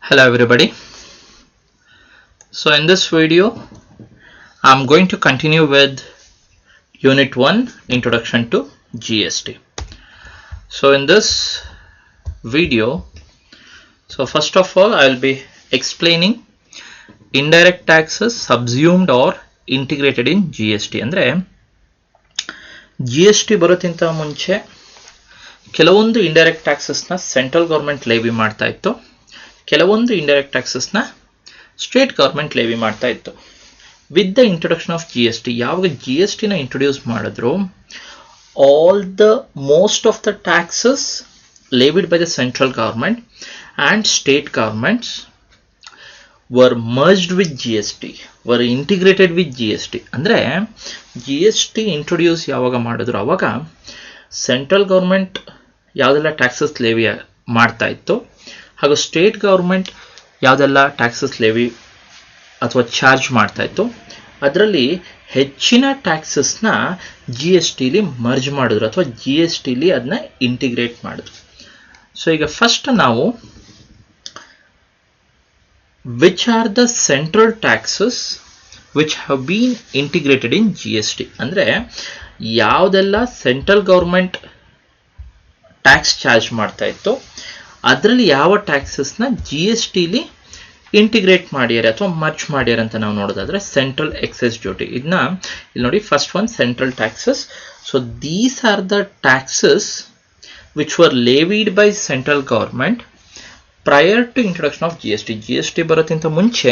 Hello everybody. So in this video I'm going to continue with Unit 1 Introduction to GST. So in this video, first of all I will be explaining indirect taxes subsumed or integrated in GST. ಅಂದ್ರೆ GST ಬರೋಕ್ಕಿಂತ ಮುಂಚೆ ಕೆಲವೊಂದು indirect ಟ್ಯಾಕ್ಸಸ್ನ central government levy ಮಾಡ್ತಾ ಇತ್ತು, ಕೆಲವೊಂದು indirect ಟ್ಯಾಕ್ಸಸ್ನ state government levy ಮಾಡ್ತಾ ಇತ್ತು. With the introduction of GST, ಯಾವಾಗ GST ನ ಇಂಟ್ರೊಡ್ಯೂಸ್ ಮಾಡಿದ್ರು, most of the taxes levied by the central government and state governments were merged with GST, were integrated with GST. ಅಂದರೆ GST introduce ಯಾವಾಗ ಮಾಡಿದ್ರು ಅವಾಗ central government ಯಾವುದೆಲ್ಲ taxes Levi ಮಾಡ್ತಾ ಇತ್ತು ಹಾಗೂ ಸ್ಟೇಟ್ ಗೌರ್ಮೆಂಟ್ ಯಾವುದೆಲ್ಲ ಟ್ಯಾಕ್ಸಸ್ ಲೇವಿ ಅಥವಾ ಚಾರ್ಜ್ ಮಾಡ್ತಾ ಇತ್ತು ಅದರಲ್ಲಿ ಹೆಚ್ಚಿನ ಟ್ಯಾಕ್ಸಸ್ನ GSTಲಿ ಮರ್ಜ್ ಮಾಡಿದ್ರು ಅಥವಾ GSTಲಿ ಅದನ್ನ ಇಂಟಿಗ್ರೇಟ್ ಮಾಡಿದ್ರು. ಸೊ ಈಗ ಫಸ್ಟ್ ನಾವು which are the central taxes which have been integrated in GST. ಅಂದರೆ ಯಾವುದೆಲ್ಲ ಸೆಂಟ್ರಲ್ ಗೌರ್ಮೆಂಟ್ ಟ್ಯಾಕ್ಸ್ ಚಾರ್ಜ್ ಮಾಡ್ತಾ ಇತ್ತು ಅದರಲ್ಲಿ ಯಾವ ಟ್ಯಾಕ್ಸಸ್ನ GSTಲಿ ಇಂಟಿಗ್ರೇಟ್ ಮಾಡ್ಯಾರೆ ಅಥವಾ ಮರ್ಚ್ ಮಾಡ್ಯಾರ ಅಂತ ನಾವು ನೋಡೋದಾದ್ರೆ ಸೆಂಟ್ರಲ್ ಎಕ್ಸೈಸ್ ಡ್ಯೂಟಿ. ಇದನ್ನ ಇಲ್ಲಿ ನೋಡಿ, first one central taxes. So these are the taxes which were levied by central government prior to introduction of GST ಬರೋಕ್ಕಿಂತ ಮುಂಚೆ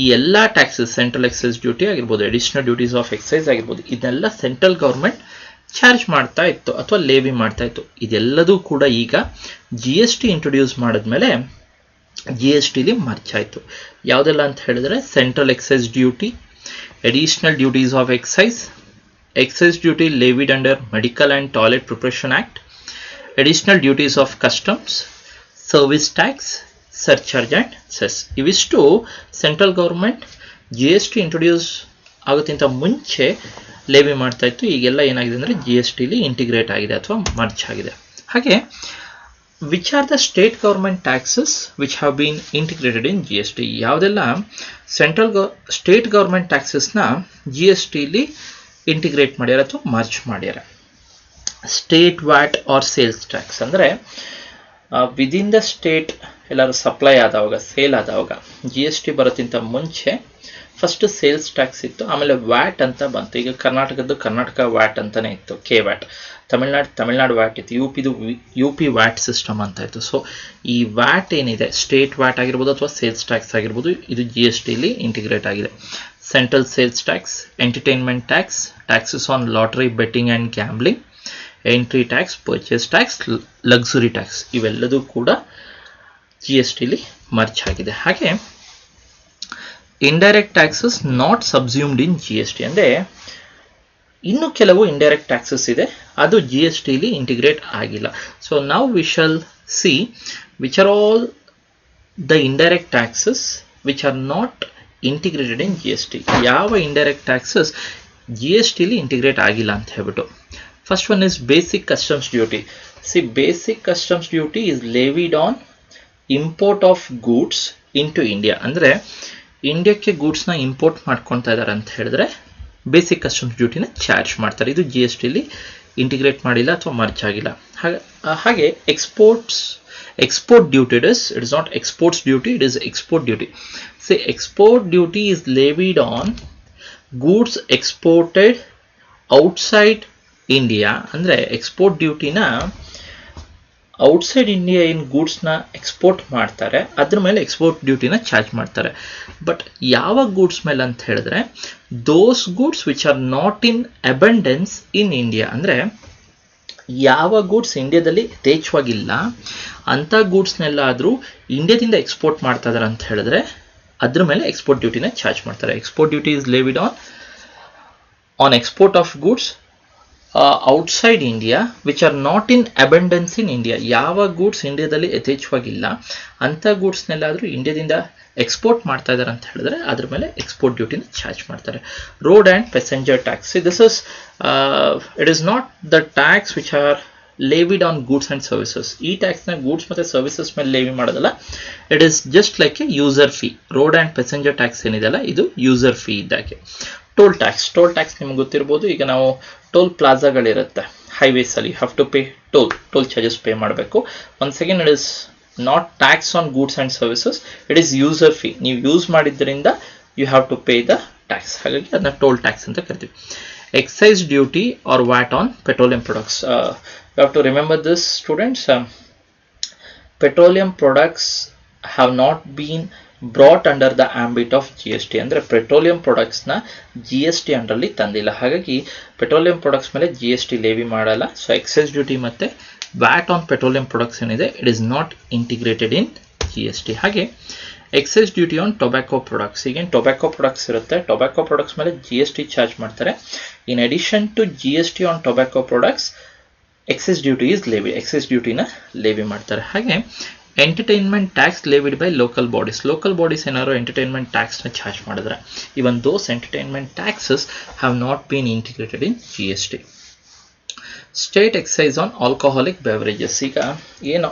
ಈ ಎಲ್ಲ ಟ್ಯಾಕ್ಸಸ್, ಸೆಂಟ್ರಲ್ ಎಕ್ಸೈಸ್ ಡ್ಯೂಟಿ ಆಗಿರ್ಬೋದು, ಅಡಿಷನಲ್ ಡ್ಯೂಟೀಸ್ ಆಫ್ ಎಕ್ಸೈಸ್ ಆಗಿರ್ಬೋದು, ಇದನ್ನೆಲ್ಲ ಸೆಂಟ್ರಲ್ ಗೌರ್ಮೆಂಟ್ ಚಾರ್ಜ್ ಮಾಡ್ತಾ ಇತ್ತು ಅಥವಾ ಲೇವಿ ಮಾಡ್ತಾ ಇತ್ತು. ಇದೆಲ್ಲದೂ ಕೂಡ ಈಗ GST ಇಂಟ್ರೊಡ್ಯೂಸ್ ಮಾಡಿದ್ಮೇಲೆ GSTಲಿ ಮರ್ಚ್ ಆಯಿತು. ಯಾವುದೆಲ್ಲ ಅಂತ ಹೇಳಿದ್ರೆ central excise duty, additional duties of excise, excise duty levied under medical and toilet preparation act, additional duties of customs, service tax, surcharge and cess. ಇವಿಷ್ಟು ಸೆಂಟ್ರಲ್ ಗೌರ್ಮೆಂಟ್ GST ಇಂಟ್ರೊಡ್ಯೂಸ್ ಆಗೋಕ್ಕಿಂತ ಮುಂಚೆ levy ಮಾಡ್ತಾ ಇತ್ತು. ಈಗೆಲ್ಲ ಏನಾಗಿದೆ ಅಂದರೆ GSTಲಿ ಇಂಟಿಗ್ರೇಟ್ ಆಗಿದೆ ಅಥವಾ ಮರ್ಚ್ ಆಗಿದೆ. ಹಾಗೆ which are the state government taxes which have been integrated in GST. ಯಾವುದೆಲ್ಲ ಸ್ಟೇಟ್ ಗೌರ್ಮೆಂಟ್ ಟ್ಯಾಕ್ಸಸ್ನ GSTಲಿ ಇಂಟಿಗ್ರೇಟ್ ಮಾಡ್ಯಾರ ಅಥವಾ ಮರ್ಚ್ ಮಾಡ್ಯಾರ. State VAT or sales tax ಅಂದರೆ ವಿದಿನ್ ದ ಸ್ಟೇಟ್ ಎಲ್ಲರೂ ಸಪ್ಲೈ ಆದವಾಗ, ಸೇಲ್ ಆದವಾಗ GST ಬರೋಕ್ಕಿಂತ ಮುಂಚೆ ಫಸ್ಟ್ ಸೇಲ್ಸ್ ಟ್ಯಾಕ್ಸ್ ಇತ್ತು, ಆಮೇಲೆ ವ್ಯಾಟ್ ಅಂತ ಬಂತು. ಈಗ ಕರ್ನಾಟಕದ್ದು ಕರ್ನಾಟಕ ವ್ಯಾಟ್ ಅಂತಾನೆ ಇತ್ತು, ಕೆ ವ್ಯಾಟ್. ತಮಿಳ್ನಾಡು ವ್ಯಾಟ್ ಇತ್ತು, UP ವ್ಯಾಟ್ ಸಿಸ್ಟಮ್ ಅಂತ ಇತ್ತು. ಸೊ ಈ ವ್ಯಾಟ್ ಏನಿದೆ, ಸ್ಟೇಟ್ ವ್ಯಾಟ್ ಆಗಿರ್ಬೋದು ಅಥವಾ ಸೇಲ್ಸ್ ಟ್ಯಾಕ್ಸ್ ಆಗಿರ್ಬೋದು, ಇದು GSTಲಿ ಇಂಟಿಗ್ರೇಟ್ ಆಗಿದೆ. Central sales tax, entertainment tax, taxes on lottery, betting and gambling, entry tax, purchase tax, luxury tax, ಇವೆಲ್ಲದೂ ಕೂಡ GSTಲಿ ಮರ್ಚ್ ಆಗಿದೆ. ಹಾಗೆ indirect taxes not subsumed in GST. ಅಂದರೆ ಇನ್ನು ಕೆಲವು ಇಂಡೈರೆಕ್ಟ್ ಟ್ಯಾಕ್ಸಸ್ ಇದೆ, ಅದು GSTಲಿ ಇಂಟಿಗ್ರೇಟ್ ಆಗಿಲ್ಲ. So now we shall see which are all the indirect taxes which are not integrated in GST. ಯಾವ ಇಂಡೈರೆಕ್ಟ್ ಟ್ಯಾಕ್ಸಸ್ GSTಲಿ ಇಂಟಿಗ್ರೇಟ್ ಆಗಿಲ್ಲ ಅಂತ ಹೇಳ್ಬಿಟ್ಟು. First one is basic customs duty. See, basic customs duty is levied on import of goods into India. ಅಂದರೆ ಇಂಡಿಯಾಕ್ಕೆ ಗೂಡ್ಸ್ನ import ಮಾಡ್ಕೊತಾ ಇದ್ದಾರೆ ಅಂತ ಹೇಳಿದ್ರೆ ಬೇಸಿಕ್ ಕಸ್ಟಮ್ಸ್ ಡ್ಯೂಟಿನ ಚಾರ್ಜ್ ಮಾಡ್ತಾರೆ. ಇದು GSTಲಿ ಇಂಟಿಗ್ರೇಟ್ ಮಾಡಿಲ್ಲ ಅಥವಾ ಮರ್ಚ್ ಆಗಿಲ್ಲ. ಹಾಗೆ export duty it is not exports duty, it is export duty. See, export duty is levied on goods exported outside India. ಅಂದರೆ ಎಕ್ಸ್ಪೋರ್ಟ್ ಡ್ಯೂಟಿನ ಔಟ್ಸೈಡ್ ಇಂಡಿಯಾ ಏನು ಗೂಡ್ಸ್ನ ಎಕ್ಸ್ಪೋರ್ಟ್ ಮಾಡ್ತಾರೆ ಅದ್ರ ಮೇಲೆ ಎಕ್ಸ್ಪೋರ್ಟ್ ಡ್ಯೂಟಿನ ಚಾರ್ಜ್ ಮಾಡ್ತಾರೆ. ಬಟ್ ಯಾವ ಗೂಡ್ಸ್ ಮೇಲೆ ಅಂತ ಹೇಳಿದ್ರೆ ದೋಸ್ goods which are not in abundance in India. ಅಂದರೆ ಯಾವ ಗೂಡ್ಸ್ ಇಂಡಿಯಾದಲ್ಲಿ ಯಥೇಚ್ಛವಾಗಿಲ್ಲ ಅಂಥ ಗೂಡ್ಸ್ನೆಲ್ಲಾದರೂ ಇಂಡಿಯಾದಿಂದ ಎಕ್ಸ್ಪೋರ್ಟ್ ಮಾಡ್ತಾ ಇದ್ದಾರೆ ಅಂತ ಹೇಳಿದ್ರೆ ಅದ್ರ ಮೇಲೆ ಎಕ್ಸ್ಪೋರ್ಟ್ ಡ್ಯೂಟಿನ ಚಾರ್ಜ್ ಮಾಡ್ತಾರೆ. Export duty is levied on export of goods outside India which are not in abundance in India. ಯಾವ ಗೂಡ್ಸ್ ಇಂಡಿಯಾದಲ್ಲಿ ಯಥೇಚ್ಛವಾಗಿಲ್ಲ ಅಂಥ ಗೂಡ್ಸ್ನೆಲ್ಲಾದರೂ ಇಂಡಿಯಾದಿಂದ ಎಕ್ಸ್ಪೋರ್ಟ್ ಮಾಡ್ತಾ ಇದ್ದಾರೆ ಅಂತ ಹೇಳಿದ್ರೆ ಅದ್ರ ಮೇಲೆ ಎಕ್ಸ್ಪೋರ್ಟ್ ಡ್ಯೂಟಿನ ಚಾರ್ಜ್ ಮಾಡ್ತಾರೆ. Road and passenger tax, this is it is not the tax which are levied on goods and services. ಈ ಟ್ಯಾಕ್ಸ್ನ ಗೂಡ್ಸ್ ಮತ್ತು ಸರ್ವಿಸಸ್ ಮೇಲೆ ಲೇವಿ ಮಾಡೋದಲ್ಲ, it is just like a user fee. Road and passenger tax ಏನಿದೆಲ್ಲ ಇದು user fee ಇದ್ದಾಗೆ. Toll tax ನಿಮ್ಗೆ ಗೊತ್ತಿರ್ಬೋದು. ಈಗ ನಾವು ಟೋಲ್ ಪ್ಲಾಜಾಗಳಿರುತ್ತೆ ಹೈವೇಸಲ್ಲಿ, have to pay toll charges pay ಮಾಡಬೇಕು. Once again it is not tax on goods and services, it is user fee. ನೀವು ಯೂಸ್ ಮಾಡಿದ್ರಿಂದ you have to pay the tax, ಹಾಗಾಗಿ ಅದನ್ನ ಟೋಲ್ ಟ್ಯಾಕ್ಸ್ ಅಂತ ಕರಿತೀವಿ. Excise duty or VAT on petroleum products. You have to remember this students. Petroleum products have not been brought under the ambit of GST. ಅಂದರೆ petroleum ಪ್ರಾಡಕ್ಟ್ಸ್ನ GST ಅಂಡರಲ್ಲಿ ತಂದಿಲ್ಲ, ಹಾಗಾಗಿ petroleum products ಮೇಲೆ GST ಲೇವಿ ಮಾಡಲ್ಲ. So excise duty ಮತ್ತು VAT on petroleum products ಏನಿದೆ it is not integrated in GST. ಹಾಗೆ excise duty on tobacco products. ಈಗೇನು ಟೊಬ್ಯಾಕೋ ಪ್ರಾಡಕ್ಟ್ಸ್ ಇರುತ್ತೆ, ಟೊಬ್ಯಾಕೋ ಪ್ರಾಡಕ್ಟ್ಸ್ ಮೇಲೆ GST ಚಾರ್ಜ್ ಮಾಡ್ತಾರೆ. In addition to GST on tobacco products excise duty is levy, excise ಡ್ಯೂಟಿನ levy ಮಾಡ್ತಾರೆ. ಹಾಗೆ entertainment tax levied by local bodies ಏನಾದ್ರು entertainment ಟ್ಯಾಕ್ಸ್ನ charge ಮಾಡಿದ್ರೆ, even those entertainment taxes have not been integrated in GST. State excise on alcoholic beverages. ಈಗ ಏನು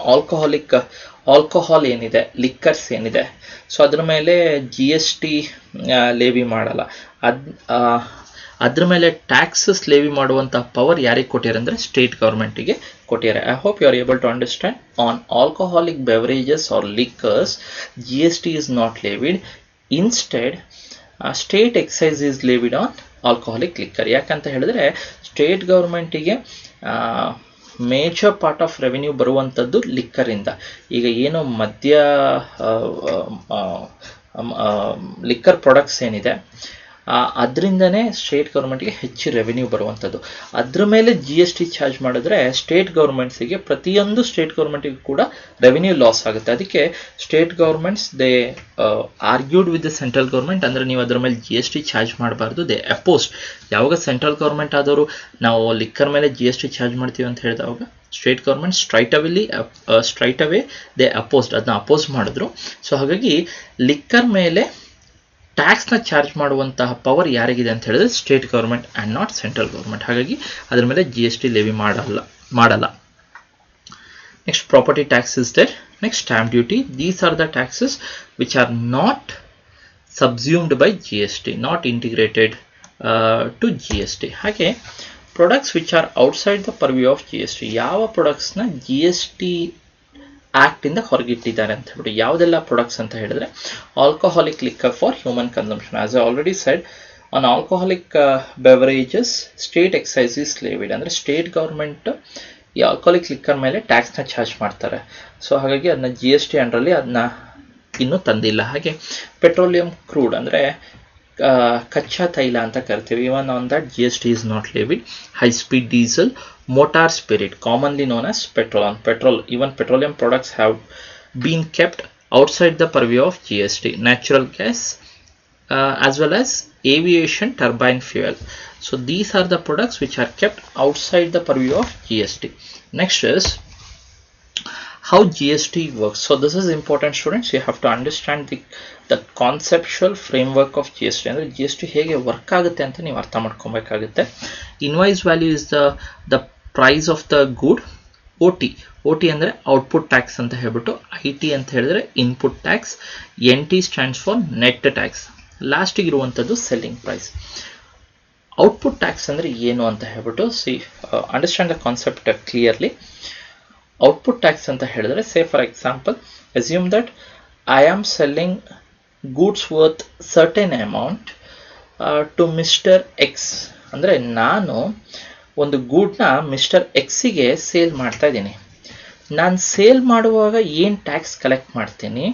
alcohol ಏನಿದೆ, lickers ಏನಿದೆ, ಸೊ ಅದ್ರ ಮೇಲೆ GST ಲೇವಿ ಮಾಡಲ್ಲ. ಅದ್ರ ಮೇಲೆ ಟ್ಯಾಕ್ಸಸ್ ಲೇವಿ ಮಾಡುವಂತಹ ಪವರ್ ಯಾರಿಗೆ ಕೊಟ್ಟಿದ್ದಾರೆ ಅಂದರೆ ಸ್ಟೇಟ್ ಗೌರ್ಮೆಂಟಿಗೆ ಕೊಟ್ಟಿದ್ದಾರೆ. I hope you are able to understand. On alcoholic beverages or liquors GST is not levied. Instead, state excise is levied on alcoholic liquor. ಯಾಕಂತ ಹೇಳಿದ್ರೆ ಸ್ಟೇಟ್ ಗೌರ್ಮೆಂಟಿಗೆ ಮೇಜರ್ ಪಾರ್ಟ್ ಆಫ್ ರೆವಿನ್ಯೂ ಬರುವಂಥದ್ದು ಲಿಕ್ಕರಿಂದ. ಈಗ ಏನು ಲಿಕ್ಕರ್ ಪ್ರಾಡಕ್ಟ್ಸ್ ಏನಿದೆ ಅದರಿಂದನೇ state ಗೌರ್ಮೆಂಟ್ಗೆ ಹೆಚ್ಚು ರೆವಿನ್ಯೂ ಬರುವಂಥದ್ದು. ಅದ್ರ ಮೇಲೆ GST ಚಾರ್ಜ್ ಮಾಡಿದ್ರೆ ಸ್ಟೇಟ್ ಗೌರ್ಮೆಂಟ್ಸಿಗೆ, ಪ್ರತಿಯೊಂದು ಸ್ಟೇಟ್ ಗೌರ್ಮೆಂಟಿಗೂ ಕೂಡ ರೆವಿನ್ಯೂ ಲಾಸ್ ಆಗುತ್ತೆ. ಅದಕ್ಕೆ state governments they argued with the central government. ಅಂದರೆ ನೀವು ಅದ್ರ ಮೇಲೆ GST ಚಾರ್ಜ್ ಮಾಡಬಾರ್ದು, ದೇ ಅಪೋಸ್ಡ್. ಯಾವಾಗ ಸೆಂಟ್ರಲ್ ಗೌರ್ಮೆಂಟ್ ಆದವರು ನಾವು ಲಿಕ್ಕರ್ ಮೇಲೆ GST ಚಾರ್ಜ್ ಮಾಡ್ತೀವಿ ಅಂತ ಹೇಳಿದಾಗ state government straight away they opposed, ಅದನ್ನ ಅಪೋಸ್ ಮಾಡಿದ್ರು. ಸೊ ಹಾಗಾಗಿ ಲಿಕ್ಕರ್ ಮೇಲೆ ಟ್ಯಾಕ್ಸ್ನ ಚಾರ್ಜ್ ಮಾಡುವಂತಹ ಪವರ್ ಯಾರಿಗಿದೆ ಅಂತ ಹೇಳಿದ್ರೆ state government and not central government. ಹಾಗಾಗಿ ಅದ್ರ ಮೇಲೆ GST ಲೇವಿ ಮಾಡಲ್ಲ. Next property tax is there. Next stamp duty. These are the taxes which are not subsumed by GST, not integrated to GST. ಹಾಗೆ products which are outside the purview of GST. ಯಾವ ಪ್ರಾಡಕ್ಟ್ಸ್ನ GST act ಇಂದ ಹೊರಗಿಟ್ಟಿದ್ದಾರೆ ಅಂತ ಹೇಳ್ಬಿಟ್ಟು, ಯಾವುದೆಲ್ಲ products ಅಂತ ಹೇಳಿದ್ರೆ alcoholic liquor for human consumption. As I already said, on alcoholic beverages state excise is levied. ಅಂದರೆ state government ಈ ಆಲ್ಕೋಹಾಲಿಕ್ ಲಿಕ್ಕರ್ ಮೇಲೆ ಟ್ಯಾಕ್ಸ್ನ ಚಾರ್ಜ್ ಮಾಡ್ತಾರೆ. ಸೊ ಹಾಗಾಗಿ ಅದನ್ನ GST ಅಂಡರಲ್ಲಿ ಅದನ್ನ ಇನ್ನೂ ತಂದಿಲ್ಲ. ಹಾಗೆ ಪೆಟ್ರೋಲಿಯಂ ಕ್ರೂಡ್ ಅಂದರೆ ಕಚ್ಚಾ ತೈಲ ಅಂತ ಕರಿತೀವಿ, even on that GST is not levied. High speed diesel, motor spirit, commonly known as petrol. Even petroleum products have been kept outside the purview of GST. Natural gas as well as aviation turbine fuel. So these are the products which are kept outside the purview of GST. Next is how GST works. So this is important, students. You have to understand the conceptual framework of GST. ಅಂದರೆ GST ಹೇಗೆ work ಆಗುತ್ತೆ ಅಂತ ನೀವು ಅರ್ಥ ಮಾಡ್ಕೊಬೇಕಾಗುತ್ತೆ. Invoice value is the price of the good. OT ಅಂದರೆ output tax ಅಂತ ಹೇಳ್ಬಿಟ್ಟು, IT ಅಂತ ಹೇಳಿದ್ರೆ input tax, NT stands for net tax. ಲಾಸ್ಟಿಗೆ ಇರುವಂಥದ್ದು ಸೆಲ್ಲಿಂಗ್ ಪ್ರೈಸ್. ಔಟ್ಪುಟ್ ಟ್ಯಾಕ್ಸ್ ಅಂದರೆ ಏನು ಅಂತ ಹೇಳ್ಬಿಟ್ಟು understand the concept clearly. Output tax ಅಂತ ಹೇಳಿದ್ರೆ, say for example, assume that I am selling goods worth certain amount to mister X. ಅಂದರೆ ನಾನು ಒಂದು ಗೂಡ್ನ ಮಿಸ್ಟರ್ ಎಕ್ಸಿಗೆ ಸೇಲ್ ಮಾಡ್ತಾ ಇದ್ದೀನಿ. ನಾನು ಸೇಲ್ ಮಾಡುವಾಗ ಏನು ಟ್ಯಾಕ್ಸ್ ಕಲೆಕ್ಟ್ ಮಾಡ್ತೀನಿ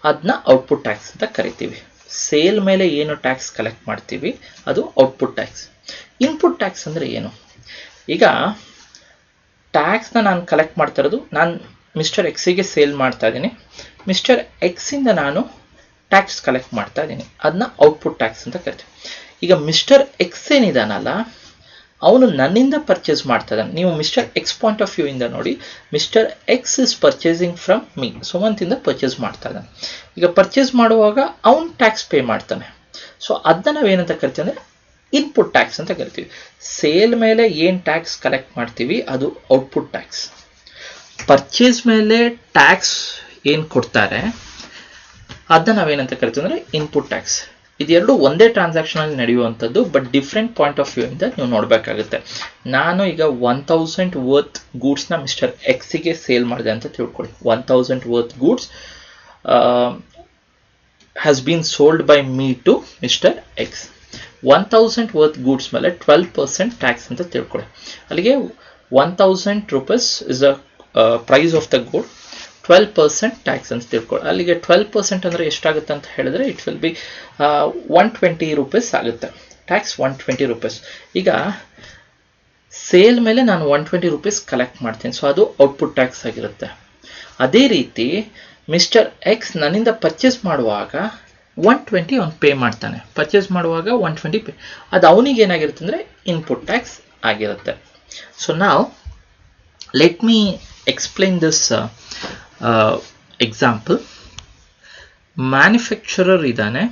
ಅದನ್ನ ಔಟ್ಪುಟ್ ಟ್ಯಾಕ್ಸ್ ಅಂತ ಕರಿತೀವಿ. ಸೇಲ್ ಮೇಲೆ ಏನು ಟ್ಯಾಕ್ಸ್ ಕಲೆಕ್ಟ್ ಮಾಡ್ತೀವಿ ಅದು ಔಟ್ಪುಟ್ ಟ್ಯಾಕ್ಸ್. ಇನ್ಪುಟ್ ಟ್ಯಾಕ್ಸ್ ಅಂದರೆ ಏನು? ಈಗ ಟ್ಯಾಕ್ಸ್ನ ನಾನು ಕಲೆಕ್ಟ್ ಮಾಡ್ತಾ ಇರೋದು, ನಾನು ಮಿಸ್ಟರ್ ಎಕ್ಸಿಗೆ ಸೇಲ್ ಮಾಡ್ತಾ ಇದ್ದೀನಿ, ಮಿಸ್ಟರ್ ಎಕ್ಸಿಂದ ನಾನು ಟ್ಯಾಕ್ಸ್ ಕಲೆಕ್ಟ್ ಮಾಡ್ತಾ ಇದ್ದೀನಿ, ಅದನ್ನ ಔಟ್ಪುಟ್ ಟ್ಯಾಕ್ಸ್ ಅಂತ ಕರಿತೀವಿ. ಈಗ ಮಿಸ್ಟರ್ ಎಕ್ಸ್ ಏನಿದಾನಲ್ಲ ಅವನು ನನ್ನಿಂದ ಪರ್ಚೇಸ್ ಮಾಡ್ತಾ ಇದ್ದಾನೆ. ನೀವು mister X point of view ಇಂದ ನೋಡಿ, mister X is purchasing from me, ಸುಮಂತಿಂದ ಪರ್ಚೇಸ್ ಮಾಡ್ತಾ ಇದ್ದಾನೆ. ಈಗ ಪರ್ಚೇಸ್ ಮಾಡುವಾಗ ಅವನು ಟ್ಯಾಕ್ಸ್ ಪೇ ಮಾಡ್ತಾನೆ. ಸೊ ಅದನ್ನ ನಾವೇನಂತ ಕರಿತೀವಿ ಅಂದರೆ ಇನ್ಪುಟ್ ಟ್ಯಾಕ್ಸ್ ಅಂತ ಕರಿತೀವಿ. ಸೇಲ್ ಮೇಲೆ ಏನು ಟ್ಯಾಕ್ಸ್ ಕಲೆಕ್ಟ್ ಮಾಡ್ತೀವಿ ಅದು ಔಟ್ಪುಟ್ ಟ್ಯಾಕ್ಸ್. ಪರ್ಚೇಸ್ ಮೇಲೆ ಟ್ಯಾಕ್ಸ್ ಏನು ಕೊಡ್ತಾರೆ ಅದನ್ನ ನಾವೇನಂತ ಕರಿತೀವಿ ಅಂದರೆ ಇನ್ಪುಟ್ ಟ್ಯಾಕ್ಸ್. ಇದೆರಡು ಒಂದೇ ಟ್ರಾನ್ಸಾಕ್ಷನ್ ಅಲ್ಲಿ ನಡೆಯುವಂಥದ್ದು, but different point of view ಇಂದ ನೀವು ನೋಡಬೇಕಾಗುತ್ತೆ. ನಾನು ಈಗ 1000 ವರ್ತ್ ಗೂಡ್ಸ್ನ ಮಿಸ್ಟರ್ ಎಕ್ಸಿಗೆ ಸೇಲ್ ಮಾಡಿದೆ ಅಂತ ತಿಳ್ಕೊಳ್ಳಿ. 1000 worth goods has been sold by me to mister X. 1000 worth goods ಮೇಲೆ 12% ಟ್ಯಾಕ್ಸ್ ಅಂತ ತಿಳ್ಕೊಳ್ಳಿ. ಅಲ್ಲಿಗೆ 1000 rupees is the price of the good, 12% tax ಅಂತ ತಿಳ್ಕೊಳ್ಳಿ. ಅಲ್ಲಿಗೆ 12% ಅಂದರೆ ಎಷ್ಟಾಗುತ್ತೆ ಅಂತ ಹೇಳಿದ್ರೆ ಇಟ್ ವಿಲ್ ಬಿ 120 ರೂಪೀಸ್ ಆಗುತ್ತೆ. Tax 120 rupees. ಈಗ ಸೇಲ್ ಮೇಲೆ ನಾನು 120 ರೂಪೀಸ್ ಕಲೆಕ್ಟ್ ಮಾಡ್ತೀನಿ, ಸೊ ಅದು ಔಟ್ಪುಟ್ ಟ್ಯಾಕ್ಸ್ ಆಗಿರುತ್ತೆ. ಅದೇ ರೀತಿ ಮಿಸ್ಟರ್ ಎಕ್ಸ್ ನನ್ನಿಂದ ಪರ್ಚೇಸ್ ಮಾಡುವಾಗ 120 ಅವ್ನು ಪೇ ಮಾಡ್ತಾನೆ. ಪರ್ಚೇಸ್ ಮಾಡುವಾಗ 120 ಪೇ, ಅದು ಅವನಿಗೆ ಏನಾಗಿರುತ್ತೆ ಅಂದರೆ ಇನ್ಪುಟ್ ಟ್ಯಾಕ್ಸ್ ಆಗಿರುತ್ತೆ. ಸೊ ನಾವು let me explain this example. Manufacturer ಇದ್ದಾನೆ,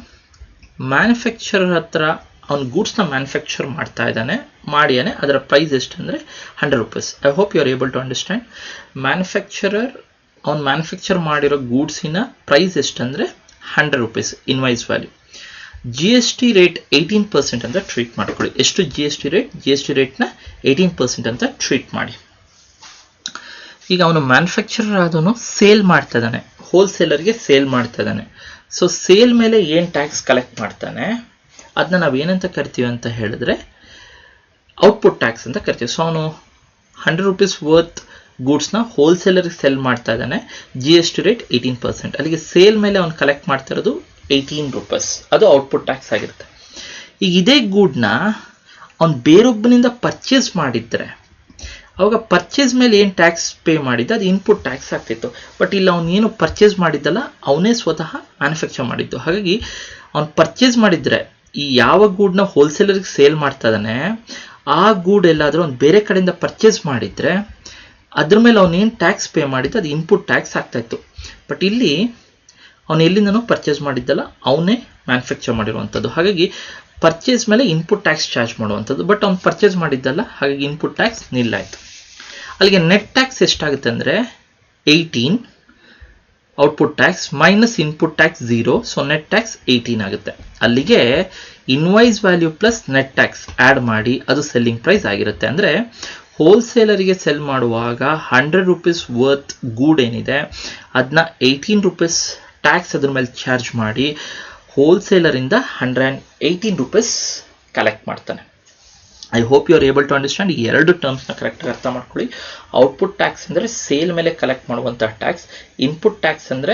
ಮ್ಯಾನುಫ್ಯಾಕ್ಚರರ್ ಹತ್ರ ಅವ್ನು ಗೂಡ್ಸ್ನ ಮ್ಯಾನುಫ್ಯಾಕ್ಚರ್ ಮಾಡ್ತಾ ಇದ್ದಾನೆ, ಮಾಡಿಯಾನೆ. ಅದರ ಪ್ರೈಸ್ ಎಷ್ಟು ಅಂದರೆ 100 rupees. I hope you are able to understand. Manufacturer ಅವ್ನು ಮ್ಯಾನುಫ್ಯಾಕ್ಚರ್ ಮಾಡಿರೋ ಗೂಡ್ಸಿನ ಪ್ರೈಸ್ ಎಷ್ಟಂದರೆ 100 rupees invoice value. GST rate 18% ಅಂತ ಟ್ರೀಟ್ ಮಾಡ್ಕೊಳ್ಳಿ. ಎಷ್ಟು GST ರೇಟ್? GST ರೇಟ್ನ 18% ಅಂತ ಟ್ರೀಟ್ ಮಾಡಿ. ಈಗ ಅವನು ಮ್ಯಾನುಫ್ಯಾಕ್ಚರರ್ ಆದವನು ಸೇಲ್ ಮಾಡ್ತಾ ಇದ್ದಾನೆ, ಹೋಲ್ಸೇಲರ್ಗೆ ಸೇಲ್ ಮಾಡ್ತಾ ಇದ್ದಾನೆ. ಸೊ ಸೇಲ್ ಮೇಲೆ ಏನು ಟ್ಯಾಕ್ಸ್ ಕಲೆಕ್ಟ್ ಮಾಡ್ತಾನೆ ಅದನ್ನ ನಾವು ಏನಂತ ಕರಿತೀವಿ ಅಂತ ಹೇಳಿದ್ರೆ ಔಟ್ಪುಟ್ ಟ್ಯಾಕ್ಸ್ ಅಂತ ಕರಿತೀವಿ. ಸೊ ಅವನು 100 ರೂಪೀಸ್ ವರ್ತ್ ಗೂಡ್ಸ್ನ ಹೋಲ್ಸೇಲರ್ಗೆ ಸೆಲ್ ಮಾಡ್ತಾ ಇದ್ದಾನೆ, GST ರೇಟ್ 18%. ಅಲ್ಲಿಗೆ ಸೇಲ್ ಮೇಲೆ ಅವ್ನು ಕಲೆಕ್ಟ್ ಮಾಡ್ತಾ ಇರೋದು 18 ರೂಪೀಸ್, ಅದು ಔಟ್ಪುಟ್ ಟ್ಯಾಕ್ಸ್ ಆಗಿರುತ್ತೆ. ಈಗ ಇದೇ ಗೂಡ್ನ ಅವ್ನು ಬೇರೊಬ್ಬನಿಂದ ಪರ್ಚೇಸ್ ಮಾಡಿದ್ರೆ ಅವಾಗ ಪರ್ಚೇಸ್ ಮೇಲೆ ಏನು ಟ್ಯಾಕ್ಸ್ ಪೇ ಮಾಡಿದ್ದ ಅದು ಇನ್ಪುಟ್ ಟ್ಯಾಕ್ಸ್ ಆಗ್ತಿತ್ತು. ಬಟ್ ಇಲ್ಲ ಅವ್ನು ಏನು ಪರ್ಚೇಸ್ ಮಾಡಿದ್ದಲ್ಲ, ಅವನೇ ಸ್ವತಃ ಮ್ಯಾನುಫ್ಯಾಕ್ಚರ್ ಮಾಡಿದ್ದು. ಹಾಗಾಗಿ ಅವ್ನು ಪರ್ಚೇಸ್ ಮಾಡಿದ್ರೆ ಈ ಯಾವ ಗೂಡ್ನ ಹೋಲ್ಸೇಲರ್ಗೆ ಸೇಲ್ ಮಾಡ್ತಾ ಇದ್ದಾನೆ ಆ ಗೂಡ್ ಎಲ್ಲಾದರೂ ಅವ್ನು ಬೇರೆ ಕಡೆಯಿಂದ ಪರ್ಚೇಸ್ ಮಾಡಿದ್ರೆ ಅದ್ರ ಮೇಲೆ ಅವನೇನು ಟ್ಯಾಕ್ಸ್ ಪೇ ಮಾಡಿದ್ದು ಅದು ಇನ್ಪುಟ್ ಟ್ಯಾಕ್ಸ್ ಆಗ್ತಾಯಿತ್ತು. ಬಟ್ ಇಲ್ಲಿ ಅವನು ಎಲ್ಲಿಂದನೂ ಪರ್ಚೇಸ್ ಮಾಡಿದ್ದಲ್ಲ, ಅವನೇ ಮ್ಯಾನುಫ್ಯಾಕ್ಚರ್ ಮಾಡಿರುವಂಥದ್ದು. ಹಾಗಾಗಿ ಪರ್ಚೇಸ್ ಮೇಲೆ ಇನ್ಪುಟ್ ಟ್ಯಾಕ್ಸ್ ಚಾರ್ಜ್ ಮಾಡುವಂಥದ್ದು. ಬಟ್ ಅವ್ನು ಪರ್ಚೇಸ್ ಮಾಡಿದ್ದಲ್ಲ, ಹಾಗಾಗಿ ಇನ್ಪುಟ್ ಟ್ಯಾಕ್ಸ್ ನಿಲ್ಲಾಯಿತು. ಅಲ್ಲಿಗೆ ನೆಟ್ ಟ್ಯಾಕ್ಸ್ ಎಷ್ಟಾಗುತ್ತೆ ಅಂದರೆ 18 output tax minus input tax 0, so net tax 18 ಆಗುತ್ತೆ. ಅಲ್ಲಿಗೆ invoice value plus net tax add ಮಾಡಿ ಅದು ಸೆಲ್ಲಿಂಗ್ ಪ್ರೈಸ್ ಆಗಿರುತ್ತೆ. ಅಂದರೆ ಹೋಲ್ಸೇಲರಿಗೆ ಸೆಲ್ ಮಾಡುವಾಗ 100 ರೂಪೀಸ್ ವರ್ತ್ ಗೂಡ್ ಏನಿದೆ ಅದನ್ನ 18 ರೂಪೀಸ್ ಟ್ಯಾಕ್ಸ್ ಅದ್ರ ಮೇಲೆ ಚಾರ್ಜ್ ಮಾಡಿ ಹೋಲ್ಸೇಲರಿಂದ 118 ರೂಪೀಸ್ ಕಲೆಕ್ಟ್ ಮಾಡ್ತಾನೆ. I hope you are able to understand. ಈ ಎರಡು ಟರ್ಮ್ಸ್ನ ಕರೆಕ್ಟಾಗಿ ಅರ್ಥ ಮಾಡ್ಕೊಳ್ಳಿ. ಔಟ್ಪುಟ್ ಟ್ಯಾಕ್ಸ್ ಅಂದರೆ ಸೇಲ್ ಮೇಲೆ ಕಲೆಕ್ಟ್ ಮಾಡುವಂಥ ಟ್ಯಾಕ್ಸ್, ಇನ್ಪುಟ್ ಟ್ಯಾಕ್ಸ್ ಅಂದರೆ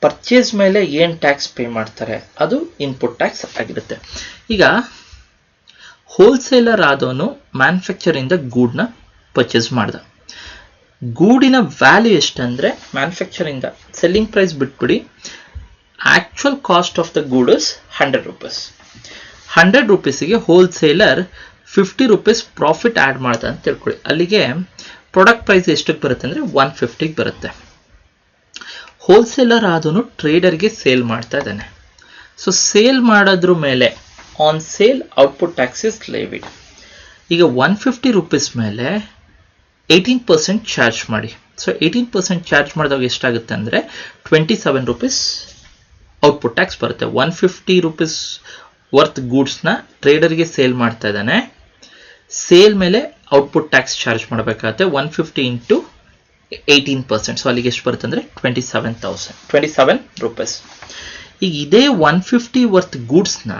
ಪರ್ಚೇಸ್ ಮೇಲೆ ಏನು ಟ್ಯಾಕ್ಸ್ ಪೇ ಮಾಡ್ತಾರೆ ಅದು ಇನ್ಪುಟ್ ಟ್ಯಾಕ್ಸ್ ಆಗಿರುತ್ತೆ. ಈಗ ಹೋಲ್ಸೇಲರ್ ಆದವನು ಮ್ಯಾನುಫ್ಯಾಕ್ಚರಿಂದ ಗೂಡ್ನ ಪರ್ಚೇಸ್ ಮಾಡ್ದ. ಗೂಡಿನ ವ್ಯಾಲ್ಯೂ ಎಷ್ಟಂದರೆ ಮ್ಯಾನುಫ್ಯಾಕ್ಚರಿಂದ ಸೆಲ್ಲಿಂಗ್ ಪ್ರೈಸ್ ಬಿಟ್ಬಿಡಿ, actual cost of the good is 100 rupees. 100 ರೂಪೀಸಿಗೆ ಹೋಲ್ಸೇಲರ್ 50 ರೂಪೀಸ್ ಪ್ರಾಫಿಟ್ ಆ್ಯಡ್ ಮಾಡ್ತಾ ಅಂತ ತಿಳ್ಕೊಳ್ಳಿ. ಅಲ್ಲಿಗೆ ಪ್ರಾಡಕ್ಟ್ ಪ್ರೈಸ್ ಎಷ್ಟಕ್ಕೆ ಬರುತ್ತೆ ಅಂದರೆ 150ಗೆ ಬರುತ್ತೆ. ಹೋಲ್ಸೇಲರ್ ಆದವನು ಟ್ರೇಡರ್ಗೆ ಸೇಲ್ ಮಾಡ್ತಾ ಇದ್ದಾನೆ. ಸೊ ಸೇಲ್ ಮಾಡೋದ್ರ ಮೇಲೆ on sale output tax is levied. ಈಗ 150 ರೂಪೀಸ್ ಮೇಲೆ 18% ಚಾರ್ಜ್ ಮಾಡಿ. ಸೊ 18% ಚಾರ್ಜ್ ಮಾಡಿದಾಗ ಎಷ್ಟಾಗುತ್ತೆ ಅಂದರೆ 27 ರೂಪೀಸ್ ಔಟ್ಪುಟ್ ಟ್ಯಾಕ್ಸ್ ಬರುತ್ತೆ. 150 ರೂಪೀಸ್ ವರ್ತ್ ಗೂಡ್ಸ್ನ ಟ್ರೇಡರ್ಗೆ ಸೇಲ್ ಮಾಡ್ತಾ ಇದ್ದಾನೆ, ಸೇಲ್ ಮೇಲೆ ಔಟ್ಪುಟ್ ಟ್ಯಾಕ್ಸ್ ಚಾರ್ಜ್ ಮಾಡಬೇಕಾಗುತ್ತೆ 150 ಇಂಟು 18%. ಸೊ ಅಲ್ಲಿಗೆ ಎಷ್ಟು ಬರುತ್ತೆ ಅಂದರೆ 27 ರೂಪೀಸ್. ಈಗ ಇದೇ 150 ವರ್ತ್ ಗೂಡ್ಸ್ನ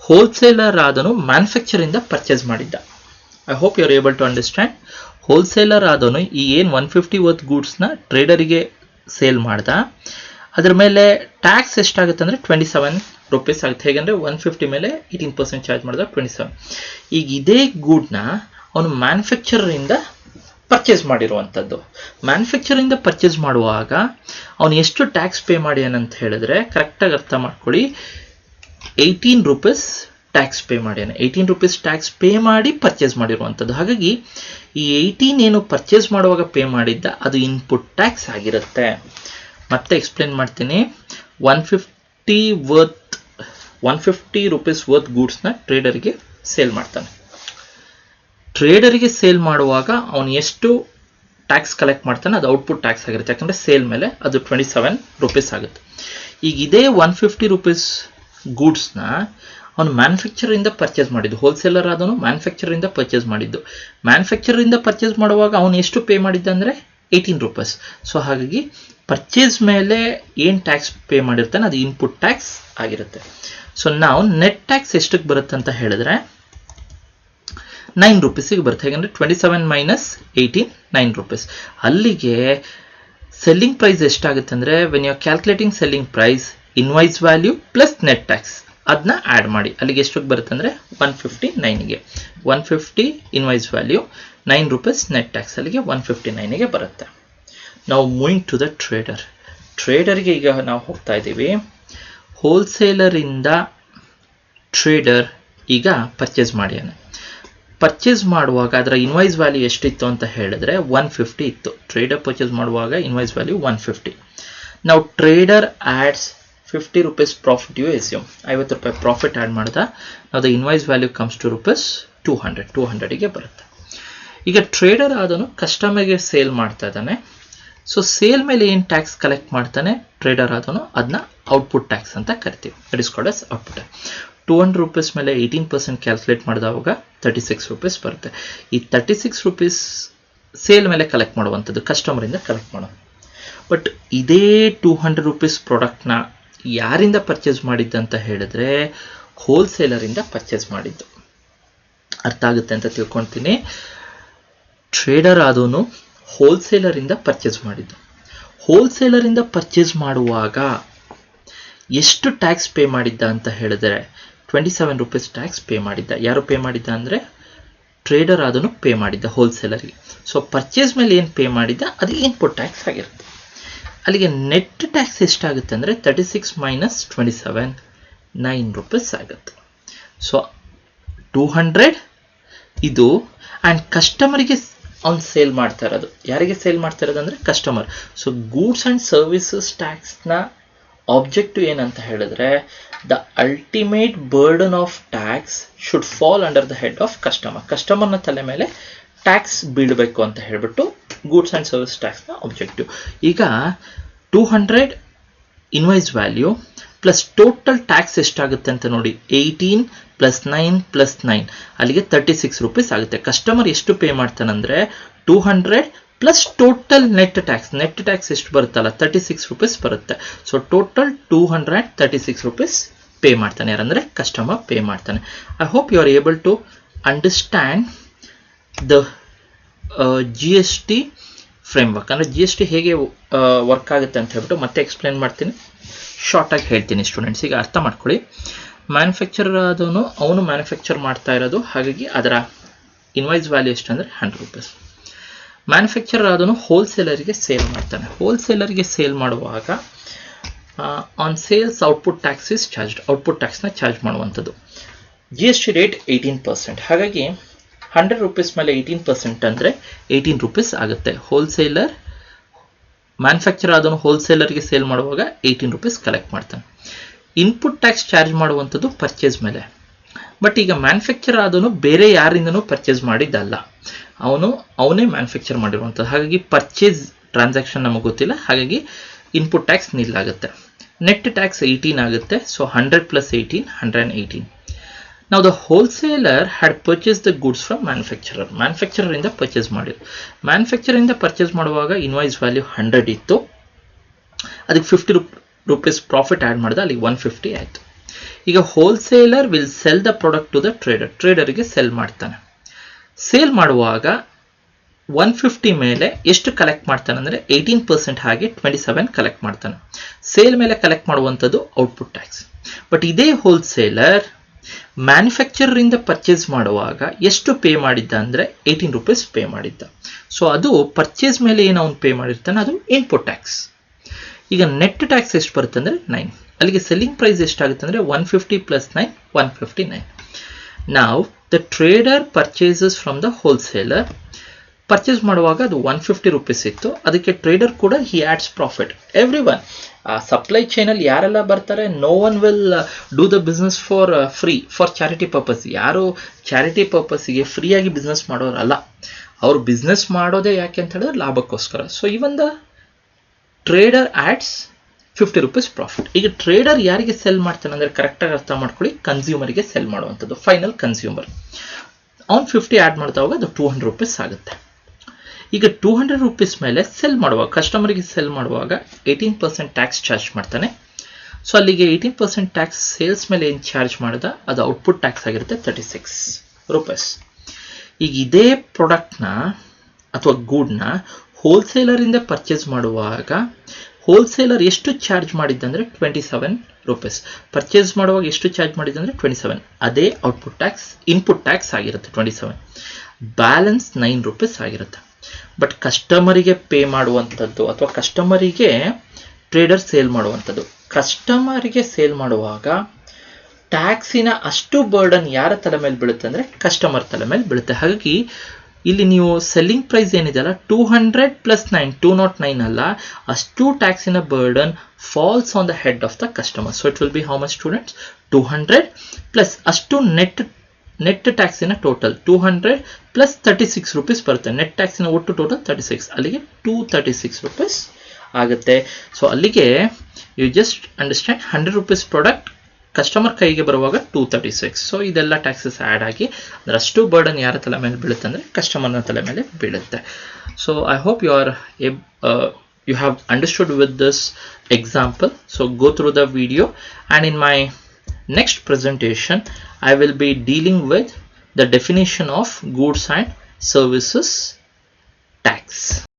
ಹೋಲ್ಸೇಲರ್ ಆದನು ಮ್ಯಾನುಫ್ಯಾಕ್ಚರಿಂದ ಪರ್ಚೇಸ್ ಮಾಡಿದ್ದ. I hope you are able to understand. Wholesaler ಆದವನು ಈ ಏನು 150 ವರ್ತ್ ಗೂಡ್ಸ್ನ ಟ್ರೇಡರಿಗೆ ಸೇಲ್ ಮಾಡ್ದ, ಅದ್ರ ಮೇಲೆ ಟ್ಯಾಕ್ಸ್ ಎಷ್ಟಾಗುತ್ತೆ ಅಂದರೆ 27 ರೂಪೀಸ್ ಆಗುತ್ತೆ. ಹೇಗೆಂದರೆ 150 ಮೇಲೆ 18% ಚಾರ್ಜ್ ಮಾಡಿದಾಗ 27. ಈಗ ಇದೇ ಗೂಡ್ನ ಅವನು ಮ್ಯಾನುಫ್ಯಾಕ್ಚರಿಂದ ಪರ್ಚೇಸ್ ಮಾಡಿರುವಂಥದ್ದು. ಮ್ಯಾನುಫ್ಯಾಕ್ಚರಿಂದ ಪರ್ಚೇಸ್ ಮಾಡುವಾಗ ಅವನು ಎಷ್ಟು ಟ್ಯಾಕ್ಸ್ ಪೇ ಮಾಡ್ಯಾನಂತ ಹೇಳಿದ್ರೆ ಕರೆಕ್ಟಾಗಿ ಅರ್ಥ ಮಾಡ್ಕೊಳ್ಳಿ, 18 ರೂಪೀಸ್ ಟ್ಯಾಕ್ಸ್ ಪೇ ಮಾಡ್ಯಾನೆ. 18 ರೂಪೀಸ್ ಟ್ಯಾಕ್ಸ್ ಪೇ ಮಾಡಿ ಪರ್ಚೇಸ್ ಮಾಡಿರುವಂಥದ್ದು. ಹಾಗಾಗಿ ಈ 18 ಏನು ಪರ್ಚೇಸ್ ಮಾಡುವಾಗ ಪೇ ಮಾಡಿದ್ದ ಅದು ಇನ್ಪುಟ್ ಟ್ಯಾಕ್ಸ್ ಆಗಿರುತ್ತೆ. ಮತ್ತೆ ಎಕ್ಸ್ಪ್ಲೇನ್ ಮಾಡ್ತೀನಿ. 150 ವರ್ತ್ 150 rupees ವರ್ತ್ ಗೂಡ್ಸ್ನ ಟ್ರೇಡರ್ಗೆ ಸೇಲ್ ಮಾಡ್ತಾನೆ. ಟ್ರೇಡರ್ಗೆ ಸೇಲ್ ಮಾಡುವಾಗ ಅವನು ಎಷ್ಟು ಟ್ಯಾಕ್ಸ್ ಕಲೆಕ್ಟ್ ಮಾಡ್ತಾನೆ ಅದು ಔಟ್ಪುಟ್ ಟ್ಯಾಕ್ಸ್ ಆಗಿರುತ್ತೆ, ಯಾಕಂದರೆ ಸೇಲ್ ಮೇಲೆ ಅದು 27 rupees ಆಗುತ್ತೆ. ಈಗ ಇದೇ 150 rupees ಗೂಡ್ಸ್ನ ಅವನು ಮ್ಯಾನುಫ್ಯಾಕ್ಚರಿಂದ ಪರ್ಚೇಸ್ ಮಾಡಿದ್ದು, ಹೋಲ್ಸೇಲರ್ ಆದವನು ಮ್ಯಾನುಫ್ಯಾಕ್ಚರಿಂದ ಪರ್ಚೇಸ್ ಮಾಡಿದ್ದು. ಮ್ಯಾನುಫ್ಯಾಕ್ಚರಿಂದ ಪರ್ಚೇಸ್ ಮಾಡುವಾಗ ಅವನು ಎಷ್ಟು ಪೇ ಮಾಡಿದ್ದ ಅಂದರೆ 18 rupees. ಸೊ ಹಾಗಾಗಿ ಪರ್ಚೇಸ್ ಮೇಲೆ ಏನು ಟ್ಯಾಕ್ಸ್ ಪೇ ಮಾಡಿರ್ತಾನೆ ಅದು ಇನ್ಪುಟ್ ಟ್ಯಾಕ್ಸ್ ಆಗಿರುತ್ತೆ. ಸೊ ನಾವು ನೆಟ್ ಟ್ಯಾಕ್ಸ್ ಎಷ್ಟಕ್ಕೆ ಬರುತ್ತೆ ಅಂತ ಹೇಳಿದ್ರೆ 9 rupeesಗೆ ಬರುತ್ತೆ. ಹೇಗೆಂದರೆ 27 ಮೈನಸ್ 18 9 rupees. ಅಲ್ಲಿಗೆ ಸೆಲ್ಲಿಂಗ್ ಪ್ರೈಸ್ ಎಷ್ಟಾಗುತ್ತೆ ಅಂದರೆ when you are calculating selling price invoice value plus net tax ಅದನ್ನ ಆ್ಯಡ್ ಮಾಡಿ ಅಲ್ಲಿಗೆ ಎಷ್ಟಕ್ಕೆ ಬರುತ್ತೆ ಅಂದರೆ 159ಗೆ 150 invoice value 9 rupees net tax ಅಲ್ಲಿಗೆ 159ಗೆ ಬರುತ್ತೆ. ನಾವು ಮೂವಿಂಗ್ ಟು ದ ಟ್ರೇಡರ್. ಟ್ರೇಡರ್ಗೆ ಈಗ ನಾವು ಹೋಗ್ತಾ ಇದ್ದೀವಿ. ಹೋಲ್ಸೇಲರಿಂದ ಟ್ರೇಡರ್ ಈಗ ಪರ್ಚೇಸ್ ಮಾಡ್ಯಾನೆ. ಪರ್ಚೇಸ್ ಮಾಡುವಾಗ ಅದರ ಇನ್ವಾಯ್ಸ್ ವ್ಯಾಲ್ಯೂ ಎಷ್ಟಿತ್ತು ಅಂತ ಹೇಳಿದ್ರೆ 150 ಇತ್ತು. ಟ್ರೇಡರ್ ಪರ್ಚೇಸ್ ಮಾಡುವಾಗ ಇನ್ವಾಯ್ಸ್ ವ್ಯಾಲ್ಯೂ 150. ನಾವು trader adds 50 rupees profit you assume 50 ರೂಪಾಯಿ ಪ್ರಾಫಿಟ್ ಆ್ಯಡ್ ಮಾಡಿದ ನಾವು the invoice value comes to rupees 200ಗೆ ಬರುತ್ತೆ. ಈಗ ಟ್ರೇಡರ್ ಆದನು ಕಸ್ಟಮರ್ಗೆ ಸೇಲ್ ಮಾಡ್ತಾ ಇದ್ದಾನೆ. ಸೊ ಸೇಲ್ ಮೇಲೆ ಏನು ಟ್ಯಾಕ್ಸ್ ಕಲೆಕ್ಟ್ ಮಾಡ್ತಾನೆ ಟ್ರೇಡರ್ ಆದನು ಅದನ್ನ ಔಟ್ಪುಟ್ ಟ್ಯಾಕ್ಸ್ ಅಂತ ಕರಿತೀವಿ. That is called as output. 200 rupees ಮೇಲೆ 18% ಕ್ಯಾಲ್ಕುಲೇಟ್ ಮಾಡಿದವಾಗ 36 rupees ಬರುತ್ತೆ. ಈ 36 rupees ಸೇಲ್ ಮೇಲೆ ಕಲೆಕ್ಟ್ ಮಾಡುವಂಥದ್ದು, ಕಸ್ಟಮರಿಂದ ಕಲೆಕ್ಟ್ ಮಾಡೋದು. ಬಟ್ ಇದೇ 200 rupees ಪ್ರಾಡಕ್ಟ್ನ ಯಾರಿಂದ ಪರ್ಚೇಸ್ ಮಾಡಿದ್ದಂತ ಹೇಳಿದ್ರೆ ಹೋಲ್ಸೇಲರಿಂದ ಪರ್ಚೇಸ್ ಮಾಡಿದ್ದು. ಅರ್ಥ ಆಗುತ್ತೆ ಅಂತ ತಿಳ್ಕೊಳ್ತೀನಿ. ಟ್ರೇಡರ್ ಆದವನು ಹೋಲ್ಸೇಲರಿಂದ ಪರ್ಚೇಸ್ ಮಾಡಿದ್ದು. ಹೋಲ್ಸೇಲರಿಂದ ಪರ್ಚೇಸ್ ಮಾಡುವಾಗ ಎಷ್ಟು ಟ್ಯಾಕ್ಸ್ ಪೇ ಮಾಡಿದ್ದ ಅಂತ ಹೇಳಿದ್ರೆ 27 rupees ಟ್ಯಾಕ್ಸ್ ಪೇ ಮಾಡಿದ್ದ. ಯಾರು ಪೇ ಮಾಡಿದ್ದ ಅಂದರೆ ಟ್ರೇಡರ್ ಆದನು ಪೇ ಮಾಡಿದ್ದ ಹೋಲ್ಸೇಲರ್ಗೆ. ಸೊ ಪರ್ಚೇಸ್ ಮೇಲೆ ಏನು ಪೇ ಮಾಡಿದ್ದ ಅದು ಇನ್ಪುಟ್ ಟ್ಯಾಕ್ಸ್ ಆಗಿರುತ್ತೆ. ಅಲ್ಲಿಗೆ ನೆಟ್ ಟ್ಯಾಕ್ಸ್ ಎಷ್ಟಾಗುತ್ತೆ ಅಂದರೆ 36 ಮೈನಸ್ 27 9 rupees ಆಗುತ್ತೆ. ಸೊ 200 ಇದು ಆ್ಯಂಡ್ ಕಸ್ಟಮರಿಗೆ ಅವ್ನು ಸೇಲ್ ಮಾಡ್ತಾ ಇರೋದು. ಯಾರಿಗೆ ಸೇಲ್ ಮಾಡ್ತಾ ಇರೋದು ಅಂದರೆ customer. So goods and services ಟ್ಯಾಕ್ಸ್ನ ಆಬ್ಜೆಕ್ಟಿವ್ ಏನಂತ ಹೇಳಿದ್ರೆ the ultimate burden of tax should fall under the head of customer. ಕಸ್ಟಮರ್ನ ತಲೆ ಮೇಲೆ ಟ್ಯಾಕ್ಸ್ ಬೀಳಬೇಕು ಅಂತ ಹೇಳಿಬಿಟ್ಟು ಗೂಡ್ಸ್ ಆ್ಯಂಡ್ ಸರ್ವಿಸ್ ಟ್ಯಾಕ್ಸ್ನ ಆಬ್ಜೆಕ್ಟಿವ್. ಈಗ 200 invoice value plus total tax ಎಷ್ಟಾಗುತ್ತೆ ಅಂತ ನೋಡಿ 18 ಪ್ಲಸ್ 9 ಪ್ಲಸ್ 9 ಅಲ್ಲಿಗೆ 36 rupees ಆಗುತ್ತೆ. ಕಸ್ಟಮರ್ ಎಷ್ಟು ಪೇ ಮಾಡ್ತಾನಂದರೆ 200 ಪ್ಲಸ್ ಟೋಟಲ್ ನೆಟ್ ಟ್ಯಾಕ್ಸ್ ಎಷ್ಟು ಬರುತ್ತಲ್ಲ 36 rupees ಬರುತ್ತೆ. ಸೊ ಟೋಟಲ್ 236 rupees ಪೇ ಮಾಡ್ತಾನೆ. ಯಾರಂದರೆ ಕಸ್ಟಮರ್ ಪೇ ಮಾಡ್ತಾನೆ. I hope you are able to understand the GST framework. ಅಂದರೆ GST ಹೇಗೆ ವರ್ಕ್ ಆಗುತ್ತೆ ಅಂತ ಹೇಳ್ಬಿಟ್ಟು ಮತ್ತೆ ಎಕ್ಸ್ಪ್ಲೇನ್ ಮಾಡ್ತೀನಿ. ಶಾರ್ಟಾಗಿ ಹೇಳ್ತೀನಿ ಸ್ಟೂಡೆಂಟ್ಸಿಗೆ ಅರ್ಥ ಮಾಡ್ಕೊಳ್ಳಿ. ಮ್ಯಾನುಫ್ಯಾಕ್ಚರರ್ ಆದವನು ಅವನು ಮ್ಯಾನುಫ್ಯಾಕ್ಚರ್ ಮಾಡ್ತಾ ಇರೋದು, ಹಾಗಾಗಿ ಅದರ ಇನ್ವಾಯ್ಸ್ ವ್ಯಾಲ್ಯೂ ಎಷ್ಟು ಅಂದರೆ 100 rupees. ಮ್ಯಾನುಫ್ಯಾಕ್ಚರರ್ ಆದವನು ಹೋಲ್ಸೇಲರಿಗೆ ಸೇಲ್ ಮಾಡ್ತಾನೆ. ಹೋಲ್ಸೇಲರ್ಗೆ ಸೇಲ್ ಮಾಡುವಾಗ on sales output tax is charged. Output ಟ್ಯಾಕ್ಸ್ನ ಚಾರ್ಜ್ ಮಾಡುವಂಥದ್ದು. GST rate 18%. ಹಾಗಾಗಿ 100 rupees ಮೇಲೆ 18% ಅಂದರೆ 18 rupees ಆಗುತ್ತೆ. ಹೋಲ್ಸೇಲರ್ ಮ್ಯಾನುಫ್ಯಾಕ್ಚರ್ ಆದವನು ಹೋಲ್ಸೇಲರ್ಗೆ ಸೇಲ್ ಮಾಡುವಾಗ 18 rupees ಕಲೆಕ್ಟ್ ಮಾಡ್ತಾನೆ. ಇನ್ಪುಟ್ ಟ್ಯಾಕ್ಸ್ ಚಾರ್ಜ್ ಮಾಡುವಂಥದ್ದು ಪರ್ಚೇಸ್ ಮೇಲೆ. ಬಟ್ ಈಗ ಮ್ಯಾನುಫ್ಯಾಕ್ಚರ್ ಆದವನು ಬೇರೆ ಯಾರಿಂದನೂ ಪರ್ಚೇಸ್ ಮಾಡಿದ್ದಲ್ಲ, ಅವನೇ ಮ್ಯಾನುಫ್ಯಾಕ್ಚರ್ ಮಾಡಿರುವಂಥದ್ದು. ಹಾಗಾಗಿ ಪರ್ಚೇಸ್ ಟ್ರಾನ್ಸಾಕ್ಷನ್ ನಮಗೆ ಗೊತ್ತಿಲ್ಲ, ಹಾಗಾಗಿ ಇನ್ಪುಟ್ ಟ್ಯಾಕ್ಸ್ ನಿಲ್ಲಾಗುತ್ತೆ. ನೆಟ್ ಟ್ಯಾಕ್ಸ್ 18 ಆಗುತ್ತೆ. So 100 plus 18 118. Now the wholesaler had purchased the goods from manufacturer. Manufacturer ಇಂದ ಪರ್ಚೇಸ್ ಮಾಡಿದ್ರು. ಮ್ಯಾನುಫ್ಯಾಕ್ಚರ್ ಇಂದ ಪರ್ಚೇಸ್ ಮಾಡುವಾಗ ಇನ್ವಾಯ್ಸ್ ವ್ಯಾಲ್ಯೂ 100 ಇತ್ತು. ಅದಕ್ಕೆ 50 rupees ಪ್ರಾಫಿಟ್ ಆ್ಯಡ್ ಮಾಡಿದ, ಅಲ್ಲಿಗೆ 150 ಆಯಿತು. ಈಗ wholesaler will sell the product to the trader. ಟ್ರೇಡರ್ಗೆ ಸೆಲ್ ಮಾಡ್ತಾನೆ. ಸೇಲ್ ಮಾಡುವಾಗ 150 ಮೇಲೆ ಎಷ್ಟು ಕಲೆಕ್ಟ್ ಮಾಡ್ತಾನೆ ಅಂದರೆ 18% ಹಾಗೆ 27 ಕಲೆಕ್ಟ್ ಮಾಡ್ತಾನೆ. ಸೇಲ್ ಮೇಲೆ ಕಲೆಕ್ಟ್ ಮಾಡುವಂಥದ್ದು ಔಟ್ಪುಟ್ ಟ್ಯಾಕ್ಸ್. ಬಟ್ ಇದೇ ಹೋಲ್ಸೇಲರ್ ಮ್ಯಾನುಫ್ಯಾಕ್ಚರರ್ ಇಂದ ಪರ್ಚೇಸ್ ಮಾಡುವಾಗ ಎಷ್ಟು ಪೇ ಮಾಡಿದ್ದ ಅಂದರೆ 18 rupees ಪೇ ಮಾಡಿದ್ದ. ಸೊ ಅದು ಪರ್ಚೇಸ್ ಮೇಲೆ ಏನು ಅವನು ಪೇ ಮಾಡಿರ್ತಾನೆ ಅದು ಇನ್ಪುಟ್ ಟ್ಯಾಕ್ಸ್. ಈಗ ನೆಟ್ ಟ್ಯಾಕ್ಸ್ ಎಷ್ಟು ಬರುತ್ತೆ ಅಂದರೆ 9. ಅಲ್ಲಿಗೆ ಸೆಲ್ಲಿಂಗ್ ಪ್ರೈಸ್ ಎಷ್ಟಾಗುತ್ತೆ ಅಂದರೆ 150 ಪ್ಲಸ್ 9 159. ನಾವು the trader purchases from the wholesaler. Purchase ಮಾಡುವಾಗ ಅದು 150 ರೂಪೀಸ್ ಇತ್ತು. ಅದಕ್ಕೆ ಟ್ರೇಡರ್ ಕೂಡ he adds profit. Every one supply ಚೈನಲ್ಲಿ ಯಾರೆಲ್ಲ ಬರ್ತಾರೆ, no one will do the business for free for charity purpose. ಯಾರು ಚಾರಿಟಿ ಪರ್ಪಸ್ಗೆ ಫ್ರೀಯಾಗಿ ಬಿಸ್ನೆಸ್ ಮಾಡೋರಲ್ಲ, ಅವ್ರು ಬಿಸ್ನೆಸ್ ಮಾಡೋದೇ ಯಾಕೆ ಅಂತ ಹೇಳಿದ್ರೆ ಲಾಭಕ್ಕೋಸ್ಕರ. So even the trader adds 50 rupees profit. ಈಗ ಟ್ರೇಡರ್ ಯಾರಿಗೆ ಸೆಲ್ ಮಾಡ್ತಾನೆ ಅಂದರೆ ಕರೆಕ್ಟಾಗಿ ಅರ್ಥ ಮಾಡ್ಕೊಳ್ಳಿ, ಕನ್ಸ್ಯೂಮರಿಗೆ ಸೆಲ್ ಮಾಡುವಂಥದ್ದು, ಫೈನಲ್ ಕನ್ಸ್ಯೂಮರ್. ಅವ್ನು 50 ಆ್ಯಡ್ ಮಾಡ್ತಾ ಹೋಗ ಅದು 200 ರೂಪೀಸ್ ಆಗುತ್ತೆ. ಈಗ 200 ರೂಪೀಸ್ ಮೇಲೆ ಸೆಲ್ ಮಾಡುವಾಗ, ಕಸ್ಟಮರಿಗೆ ಸೆಲ್ ಮಾಡುವಾಗ 18% ಟ್ಯಾಕ್ಸ್ ಚಾರ್ಜ್ ಮಾಡ್ತಾನೆ. ಸೊ ಅಲ್ಲಿಗೆ 18% ಟ್ಯಾಕ್ಸ್ ಸೇಲ್ಸ್ ಮೇಲೆ ಏನು ಚಾರ್ಜ್ ಮಾಡಿದ ಅದು ಔಟ್ಪುಟ್ ಟ್ಯಾಕ್ಸ್ ಆಗಿರುತ್ತೆ 36 ರೂಪೀಸ್. ಈಗ ಇದೇ ಪ್ರಾಡಕ್ಟ್ನ ಅಥವಾ ಗೂಡ್ನ ಹೋಲ್ಸೇಲರಿಂದ ಪರ್ಚೇಸ್ ಮಾಡುವಾಗ ಹೋಲ್ಸೇಲರ್ ಎಷ್ಟು ಚಾರ್ಜ್ ಮಾಡಿದ್ದಂದರೆ 27 ರೂಪೀಸ್. ಪರ್ಚೇಸ್ ಮಾಡುವಾಗ ಎಷ್ಟು ಚಾರ್ಜ್ ಮಾಡಿದ್ದಂದರೆ 27. ಅದೇ ಔಟ್ಪುಟ್ ಟ್ಯಾಕ್ಸ್, ಇನ್ಪುಟ್ ಟ್ಯಾಕ್ಸ್ ಆಗಿರುತ್ತೆ 27. ಬ್ಯಾಲೆನ್ಸ್ 9 ರೂಪೀಸ್ ಆಗಿರುತ್ತೆ. ಬಟ್ ಕಸ್ಟಮರಿಗೆ ಪೇ ಮಾಡುವಂಥದ್ದು ಅಥವಾ ಕಸ್ಟಮರಿಗೆ ಟ್ರೇಡರ್ ಸೇಲ್ ಮಾಡುವಂಥದ್ದು, ಕಸ್ಟಮರಿಗೆ ಸೇಲ್ ಮಾಡುವಾಗ ಟ್ಯಾಕ್ಸಿನ ಅಷ್ಟು ಬರ್ಡನ್ ಯಾರ ತಲೆ ಮೇಲೆ ಬೀಳುತ್ತೆ ಅಂದರೆ ಕಸ್ಟಮರ್ ತಲೆ ಮೇಲೆ ಬೀಳುತ್ತೆ. ಹಾಗಾಗಿ ಇಲ್ಲಿ ನೀವು ಸೆಲ್ಲಿಂಗ್ ಪ್ರೈಸ್ ಏನಿದೆ ಅಲ್ಲ 200 + 9 209 ಅಲ್ಲ, ಅಷ್ಟು ಟ್ಯಾಕ್ಸಿನ burden falls on the head of the customer. So it will be how much students, 200 plus ಅಷ್ಟು ನೆಟ್ ಟ್ಯಾಕ್ಸಿನ ಟೋಟಲ್ 200 + 36 ರೂಪೀಸ್ ಬರುತ್ತೆ. ನೆಟ್ ಟ್ಯಾಕ್ಸಿನ ಒಟ್ಟು ಟೋಟಲ್ 36, ಅಲ್ಲಿಗೆ 236 ರೂಪೀಸ್ ಆಗುತ್ತೆ. ಸೊ ಅಲ್ಲಿಗೆ you just understand 100 rupees product customer ಕೈಗೆ ಬರುವಾಗ 236. ಸೊ ಇದೆಲ್ಲ ಟ್ಯಾಕ್ಸಸ್ ಆ್ಯಡ್ ಆಗಿ ಅದರಷ್ಟು ಬರ್ಡನ್ ಯಾರ ತಲೆ ಮೇಲೆ ಬೀಳುತ್ತೆ ಅಂದರೆ ಕಸ್ಟಮರ್ನ ತಲೆ ಮೇಲೆ ಬೀಳುತ್ತೆ. So I hope you have understood with this example. So go through the video, and in my next presentation I will be dealing with the definition of goods and services tax.